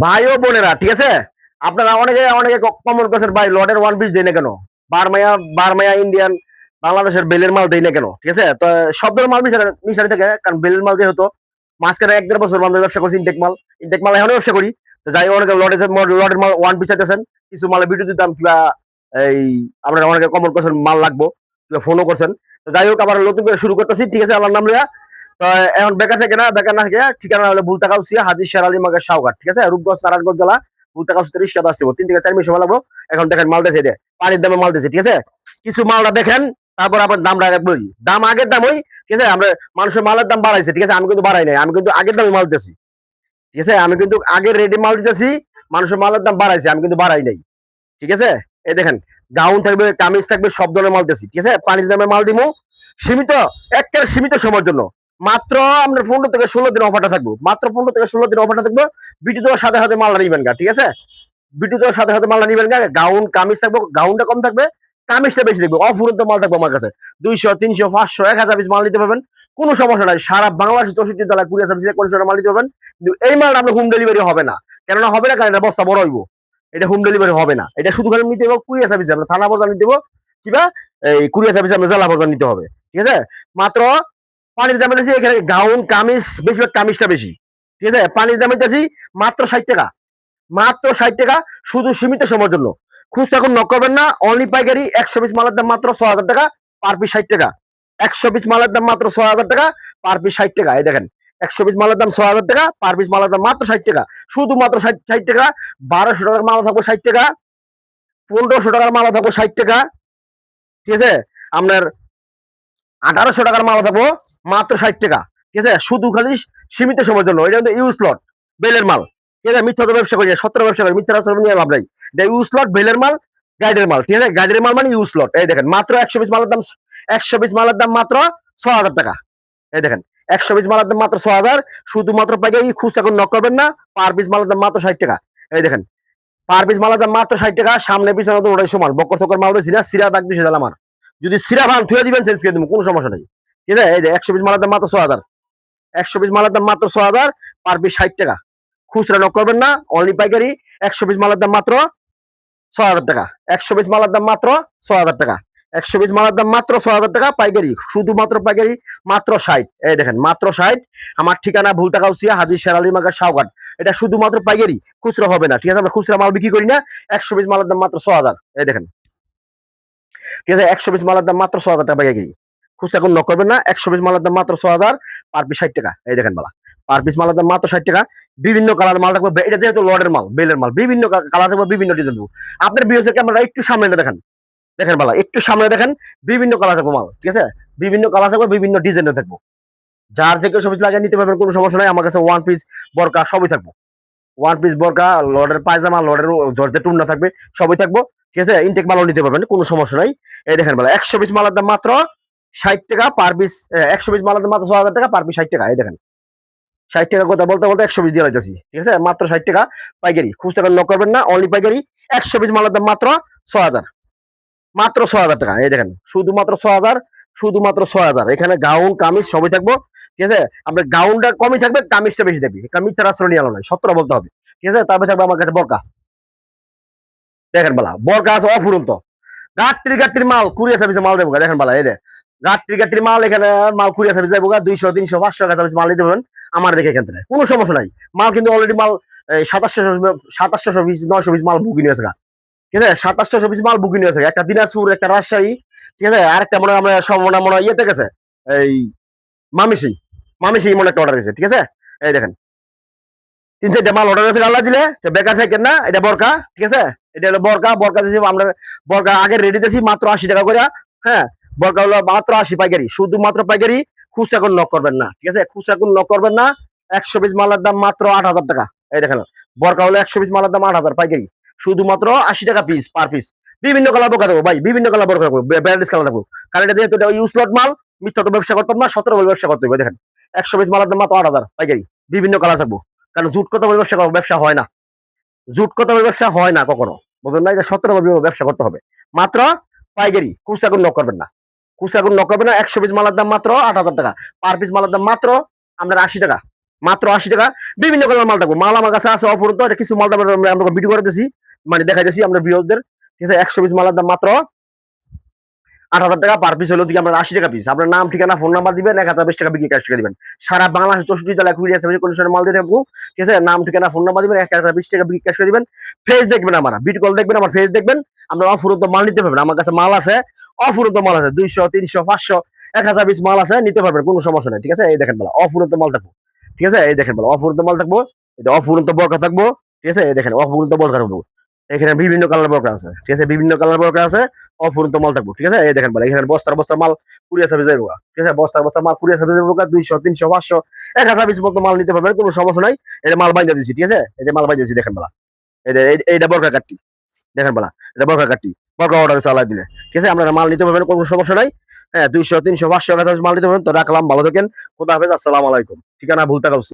ভাই ও বোনেরা, ঠিক আছে, আপনারা অনেকে অনেকে কমেন্ট করছেন ভাই লটের ওয়ান পিস দেয় না কেন, বারমায়া বারমায়া ইন্ডিয়ান বাংলাদেশের বেলের মাল দেয় না কেন, ঠিক আছে। তো সব ধরনের মাল মিশারি থাকে, কারণ বেলের মাল যেহেতু মাঝখানে 1-1.5 বছর আমরা ব্যবসা করছি, ইনটেক মাল এখনো ব্যবসা করি। তো যাই অনেকে লটের মাল ওয়ান পিস চাইতেছেন, কিছু মালের ভিডিও দিতাম কিংবা এই আপনারা অনেকে কমেন্ট করছেন মাল লাগবো কিংবা ফোনও করছেন। তো যাই হোক আবার নতুন করে শুরু করতেছি, ঠিক আছে, আল্লাহর নাম লইয়া। তো এখন বেকার থেকে না, বেকার না থেকে ঠিকানা হলো ভুলতাকাউসিয়া হাজির শের আলী মার্কেট সাউঘাট, ঠিক আছে, রূপগঞ্জ নারায়ণগঞ্জ জেলা। ভুলতাকাউসিয়া রিক্সা আসতে 3 থেকে 4 মিনিট সময় লাগবো। এখন দেখেন মাল দিয়েছে, পানির দামে মাল দিয়েছে, ঠিক আছে। কিছু মালটা দেখেন, তারপর আপনার দামটা বলি। দাম আগের দাম ওই, ঠিক আছে, আমরা মানুষের মালের দাম বাড়াইছে, ঠিক আছে, আমি কিন্তু বাড়াই নাই, আমি কিন্তু আগের দামে মাল দিতেছি, ঠিক আছে, আমি কিন্তু আগের রেডি মাল দিতেছি। মানুষের মালের দাম বাড়াইছে, আমি কিন্তু বাড়াই নাই, ঠিক আছে। এই দেখেন গাউন থাকবে, কামিজ থাকবে, সব ধরনের মাল দিতেছি, ঠিক আছে। পানির দামে মাল দিব, সীমিত, একেবারে সীমিত সময়ের জন্য। মাত্র আপনার 15 থেকে 16 দিন অফারটা থাকবো, মাত্র 15 থেকে 16 দিন অফারটা থাকবো। বিটু দেওয়ার সাথে সাথে মালটা নিবেন গা, ঠিক আছে। বিটু দেওয়ার সাথে সাথে মালটা নিবেন গা। গাউন কামিজ থাকবো, গাউনটা কম থাকবে, কামিজটা বেশি থাকবে। অফুরন্ত মাল থাকবো আমার কাছে, 200, 300, 500, 1000 পিস মাল নিতে পারবেন, কোনো সমস্যা নাই। সারা বাংলাদেশ 64 জেলায় কুরিয়ার সার্ভিসে কন্ডিশনে মাল নিতে পারবেন। কিন্তু এই মালটা আপনার হোম ডেলিভারি হবে না। কেননা হবে না, কারণ এটা বস্তা বড় হইব, এটা হোম ডেলিভারি হবে না। এটা শুধু খালি নিতে হবে কুরিয়ার সার্ভিসে, আমরা থানা পর্যন্ত নিতে হবে কিবা এই কুরিয়ার সার্ভিসে আমরা জেলা পর্যন্ত নিতে হবে, ঠিক আছে। মাত্র পানির দাম দিচ্ছি এখানে, গাউন কামিজ বেশিরভাগ কামিজটা বেশি, ঠিক আছে। পানির দাম দিচ্ছি মাত্র 60 টাকা, মাত্র 60 টাকা, শুধু সীমিত সময়ের জন্য। খুচরা এখন নক করবেন না, অনলি পাইকারি। 100 পিস মালের দাম মাত্র 6000 টাকা, পার পিস 60 টাকা। 100 পিস মালের দাম মাত্র 6000 টাকা, পার পিস 60 টাকা। এই দেখেন 100 পিস মালের দাম 6000 টাকা, পার পিস মালের দাম মাত্র 60 টাকা, শুধুমাত্র 60 টাকা। 1200 টাকার মাল থাকবো 60 টাকা, 1500 টাকার মাল থাকবো 60 টাকা, ঠিক আছে। আপনার 1800 টাকার মাল থাকবো মাত্র 60 টাকা, ঠিক আছে, শুধু খালি সীমিত সময়ের জন্য। এটা কিন্তু ইউজ লট বেলের মাল, ঠিক আছে। মিথ্যা তো ব্যবসা করি, সত্তর ব্যবসা করি, মিথ্যা রাস্তা নিয়ে লাভ নাই। এটা ইউজ লট বেলের মাল, গাইডের মাল, ঠিক আছে। গাইডের মাল মানে ইউজ লট। এই দেখেন মাত্র 100 পিস মালের দাম, 100 পিস মালের দাম মাত্র 6000 টাকা। এই দেখেন 100 পিস মালের দাম মাত্র 6000, শুধুমাত্র পাইকারি। খুচরা এখন নক করবেন না, পার পিস মালের দাম মাত্র 60 টাকা। এই দেখেন পার পিস মালের দাম মাত্র 60 টাকা। সামনে পিছনে তো ওটাই সমান, বকর চকর মাল বেশি না, সিরা দাগ দিছে আমার। যদি সিরা ভান থুয়ে দিবেন চেঞ্জ করে দেবো, কোনো সমস্যা নেই, ঠিক আছে। এই যে 100 পিস মালের দাম মাত্র 6000, 100 পিস মালের দাম মাত্র 6000, পার পিস 60 টাকা। খুচরা নক করবেন না, অনলি পাইকারি। 100 পিস মালের দাম মাত্র 6000 টাকা, 100 পিস মালের দাম মাত্র 6000 টাকা, 100 পিস মালের দাম মাত্র 6000 টাকা পাইকারি, শুধুমাত্র পাইকারি, মাত্র 60। এই দেখেন মাত্র 60। আমার ঠিকানা ভুলতাকাউসিয়া হাজী শের আলী মার্কেট সাউঘাট। এটা শুধুমাত্র পাইকারি, খুচরা হবে না, ঠিক আছে। আমরা খুচরা মাল বিক্রি করি না। 100 পিস মালের দাম মাত্র 6000। এই দেখেন, ঠিক আছে, 100 পিস মালের দাম মাত্র 6000 টাকা পাইকারি। খুচরা কোন নক করবেন না। 100 পিস মালের দাম মাত্র 6000, পার পিস 60 টাকা। এই দেখেন মালা, পার পিস মালের দাম মাত্র 60 টাকা। বিভিন্ন কালার মাল থাকবে, এটা যেহেতু লর্ডের মাল, বেলের মাল, বিভিন্ন কালার থাকবে, বিভিন্ন ডিজাইন থাকবে। আপনার বিএসএ ক্যামেরা একটু সামনে দেখেন, দেখেন বালা একটু সামনে দেখেন, বিভিন্ন কালার থাকবো মাল, ঠিক আছে। বিভিন্ন কালার থাকবে, বিভিন্ন ডিজাইনের থাকবো। যার থেকে সবই লাগিয়ে নিতে পারবেন, কোনো সমস্যা নাই। আমার কাছে ওয়ান পিস বরকা সবই থাকবো, ওয়ান পিস বরকা, লর্ডের পায়জামা, লর্ডের জর্জের টুন্না থাকবে, সবই থাকবো, ঠিক আছে। ইনটেক মালও নিতে পারবেন, কোনো সমস্যা নাই। এই দেখেন বলা 100 পিস মালের দাম মাত্র 60 টাকা, পার পিস 100 পিস মালের দাম মাত্র 6000 টাকা, পার পিস 60 টাকা। এই দেখেন 60 টাকা কথা বলতে বলতে 100 পিস দিয়ে যাচ্ছি, ঠিক আছে, মাত্র 60 টাকা পাইকারি। খুচরা নক করবেন না, অনলি পাইকারি। 100 পিস মালের দাম মাত্র 6000, মাত্র 6000 টাকা। এই দেখেন শুধুমাত্র 6000, শুধুমাত্র 6000। এখানে গাউন কামিজ সবই থাকবো, ঠিক আছে। আপনার গাউনটা কমই থাকবে, কামিজটা বেশি থাকবে, কারণ মিথ্যা রাষ্ট্র নিয়ে আলো নাই, সত্তর বলতে হবে, ঠিক আছে। তারপরে থাকবে আমার কাছে বরকা, দেখেন বালা বরকা আছে অফুরন্ত। গাট্টির মাল কুরিয়ার সার্ভিসে মাল দেবো, দেখেন বালা এই যে গাট্টির মাল, এখানে মাল কুরিয়ার সার্ভিস দেবো 200, 300, 500 টাকা সার্ভিস মাল নিতে পারবেন আমার দেখে, এখান থেকে কোনো সমস্যা নাই। মাল কিন্তু অলরেডি মাল 2700 পিস 900 পিস মাল বুকিং হয়েছে, ঠিক আছে। 2700 পিস মাল বুকিং হয়েছে, একটা দিনাজপুর, একটা রাজশাহী, ঠিক আছে, আরেকটা মনে হয় আমরা সব মনে হয় ইয়েতে গেছে, এই মামিসি, মামিসি মনে একটা অর্ডার হয়েছে, ঠিক আছে। এই দেখেন 3-4টা মাল অর্ডার হয়েছে, আল্লাহ দিলে বেকার থাকেন না। এটা বরকা, ঠিক আছে, এটা হলো বরকা। বরকা দিয়েছি আমরা, বরকা আগে রেডি দিয়েছি মাত্র 80 টাকা করে, হ্যাঁ। বরকা হলো মাত্র 80 পাইকারি, শুধুমাত্র পাইকারি। খুচরা কোন নক করবেন না, ঠিক আছে, খুচরা কোন নক করবেন না। 100 পিস মালের দাম মাত্র 8000 টাকা। এই দেখেন বরকা হলো 100 পিস মালের দাম 8000 পাইকারি, শুধুমাত্র 80 টাকা পিস, পার পিস। বিভিন্ন কালার বোকা থাকবো ভাই, বিভিন্ন কালার বোরকা থাকবো, ব্যান্ডেজ কালার থাকবো, কারণ এটা যেহেতু এটা ইউজ লট মাল, মিথ্যা তো ব্যবসা করতাম না, 17 বলে ব্যবসা করতে হবে। দেখেন 100 পিস মালের দাম মাত্র 8000 পাইকারি, বিভিন্ন কালার থাকবো। কারণ জুট কত বলে ব্যবসা, ব্যবসা হয় না, জুট কত বলে ব্যবসা হয় না কখনো, বুঝলেন না। এটা 17 ব্যবসা করতে হবে, মাত্র পাইকারি। খুচরা কোন নক করবেন না, খুচরা কোন নক করবেন না। 100 পিস মালের দাম মাত্র 8000 টাকা, পার পিস মালের দাম মাত্র আপনার 80 টাকা, মাত্র 80 টাকা। বিভিন্ন কালার মাল থাকবো, মাল আমার কাছে আছে অফুরন্ত, এটা কিছু মাল আমরা ভিডিও করে দিছি, মানে দেখাইতেছি আমরা ভিউয়ারদের। ঠিক আছে, 100 পিস মালের দাম মাত্র 8,000 টাকা পার পিস হলো দিকে আমরা 80 টাকা পিস। আপনার নাম ঠিকানা ফোন নাম্বার দিবেন, 1,020 টাকা বিক্রি ক্যাশ টাকা দিবেন। সারা বাংলাদেশ 64 জেলা কুরিয়ার সার্ভিস কন্ডিশনের মাল দিয়ে থাকবো। ঠিক আছে, নাম ঠিকানা ফোন নাম্বার দিবেন, 1,020 টাকা বিক্রি ক্যাশ করে দিবেন। ফেস দেখবেন, আমার ভিডিও কল দেখবেন, আমার ফেস দেখবেন। আমরা অফুরন্ত মাল নিতে পারবেন, আমার কাছে মাল আছে অফুরন্ত মাল আছে 200 300 500 1,000 পিস মাল আছে, নিতে পারবেন, কোনো সমস্যা নাই। ঠিক আছে, এই দেখেন বেলা অফুরন্ত মাল থাকবো। ঠিক আছে, এই দেখেন বেলা অফুরন্ত মাল থাকবো, এই অফুরন্ত বরকা থাকবো। ঠিক আছে, এই দেখেন অফুরন্ত বরকা থাকবো। এখানে বিভিন্ন কালার বরকা আছে। ঠিক আছে, বিভিন্ন কালার বরকা আছে, অফুরন্ত মাল থাকবো। ঠিক আছে, এই দেখেন বেলা এখানে বস্তার বস্তা মাল কুরিয়ার সার্ভিস যাইবো। ঠিক আছে, বস্তার বস্তা মাল কুরিয়ার সার্ভিস যাইবো 200 300 500 1,000 পিস মতো মাল নিতে পারবেন, কোনো সমস্যা নাই। এটা মাল বাইন্দা দিচ্ছি। ঠিক আছে, এই যে মাল বাইন্দা দিচ্ছি, দেখেন বেলা এইটা বরকা কাটটি, দেখেন বেলা এটা বরকা কাটটি, বরকা অর্ডার চালাই দিলে। ঠিক আছে, আপনারা মাল নিতে পারবেন, কোনো সমস্যা নাই। হ্যাঁ, 200 300 500 1,000 মাল নিতে পারবেন। তো রাখলাম, ভালো থাকেন, খোদা হাফেজ, আসসালামু আলাইকুম। ঠিকানা ভুলতা কাউসি।